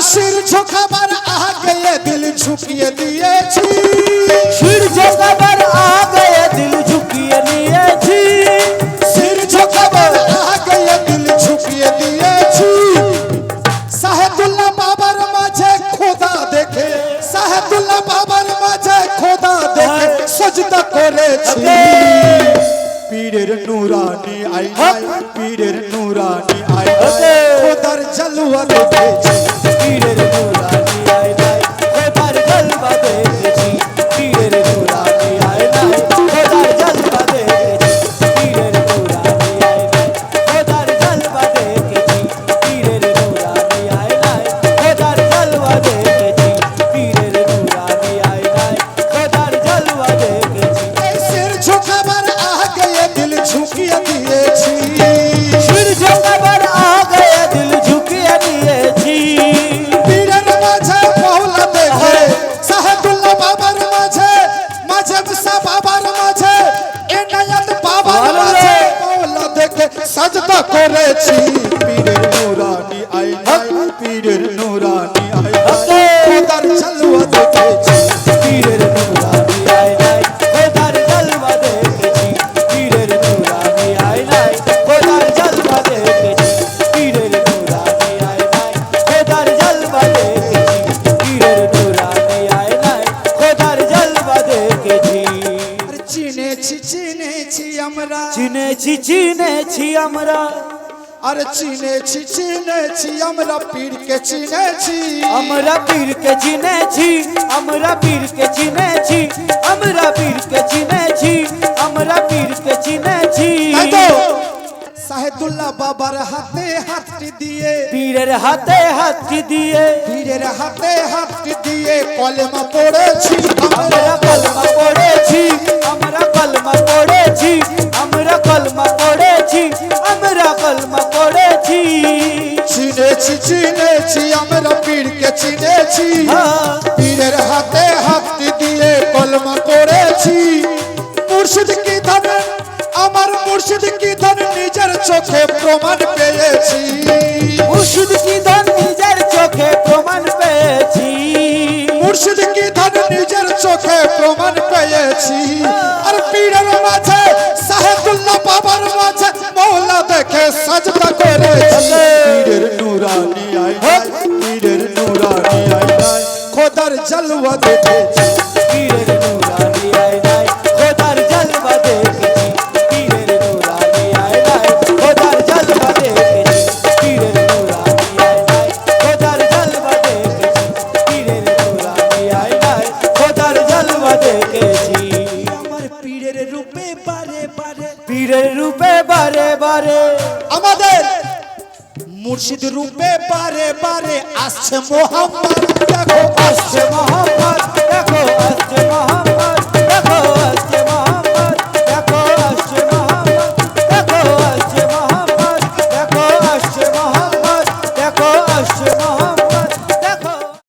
सिर झुकाবার आगे दिल झुकिए दिएছি सिर झुकाবার आगे दिल झुकिए নিয়েছি सिर झुकाবার आगे दिल झुकिए दिएছি সাহেদুল্লাহ বাবার মাঝে খোদা দেখে সাহেদুল্লাহ বাবার মাঝে খোদা দেখে সজদা করেছি পীরের নুরানি আইনায় পীরের নুরানি আইনায় খোদার জলওয়া দেখেছি পীরের নুরানি আয়নায় খোদার জলওয়া দেখেছি পীরের নুরানি আয়নায় খোদার জলওয়া দেখেছি পীরের নুরানি আয়নায় খোদার জলওয়া দেখেছি পীরের নুরানি আয়নায় খোদার জলওয়া দেখেছি পীরের নুরানি আয়নায় খোদার জলওয়া দেখেছি सिर झुकाবার आगे दिल झुकिए दिएছি सिर झुकाবার आगे दिल झुकिए নিয়েছি পীরের মাঝে মওলা দেখে সাহেদুল্লাহ বাবার মাঝে মাঝব শাহ বাবার মাঝে এনায়েত বাবার মাঝে মওলা দেখে সাজদা করেছি পীরের নুরানি আয়নায় পীরের নুরানি আয়নায় খোদার জলওয়া দেখেছি পীরের নুরানি আয়নায় খোদার জলওয়া দেখেছি পীরের নুরানি আয়নায় খোদার জলওয়া দেখেছি পীরের নুরানি আয়নায় খোদার জলওয়া দেখেছি পীরের নুরানি আয়নায় খোদার জলওয়া দেখেছি আরে চিনেছি আমরা চিনেছি আমরা আরে চিনেছি আমরা পীরকে চিনেছি আমরা পীরকে চিনেছি আমরা পীরকে চিনেছি আমরা পীরকে চিনেছি আমরা পীরকে চিনেছি তাই তো সাহেদুল্লাহ বাবার হাতে হাতটি দিয়ে পীরের হাতে হাতটি দিয়ে পীরের হাতে হাতটি দিয়ে কলেমা পড়েছি আমরা কলমা পড়েছি আমরা কলমা পড়েছি আমরা কলমা পড়েছি আমরা কলমা পড়েছি চিনেছি আমরা পীরকে চিনেছি পীরের হাতে হাতটি দিয়ে কলমা পড়েছি মুর্শিদ কি ধন আমার মুর্শিদ কি ধন নিজের চোখে প্রমাণ পেয়েছি মুর্শিদ কি ধন নিজের চোখে প্রমাণ পেয়েছি মুর্শিদ কি ধন নিজের চোখে প্রমাণ পেয়েছি আর পীরের মাঝে সাহেদুল্লাহ বাবার মাঝে মওলা দেখে সাজদা করেছি পীরের নুরানি আয়নায় পীরের নুরানি আয়নায় খোদার জলওয়া দেখেছি পীরের নুরানি আয়নায় খোদার জলওয়া দেখেছি পীরের নুরানি আয়নায় খোদার জলওয়া দেখেছি পীরের নুরানি আয়নায় খোদার জলওয়া দেখেছি পীরের নুরানি আয়নায় খোদার জলওয়া দেখেছি আমার পীরের রূপে বারে বারে পীরের রূপে বারে বারে আমাদের মুর্শিদ রূপে বারে বারে আসছে মোহাম্মদ দেখো আসছে মোহাম্মদ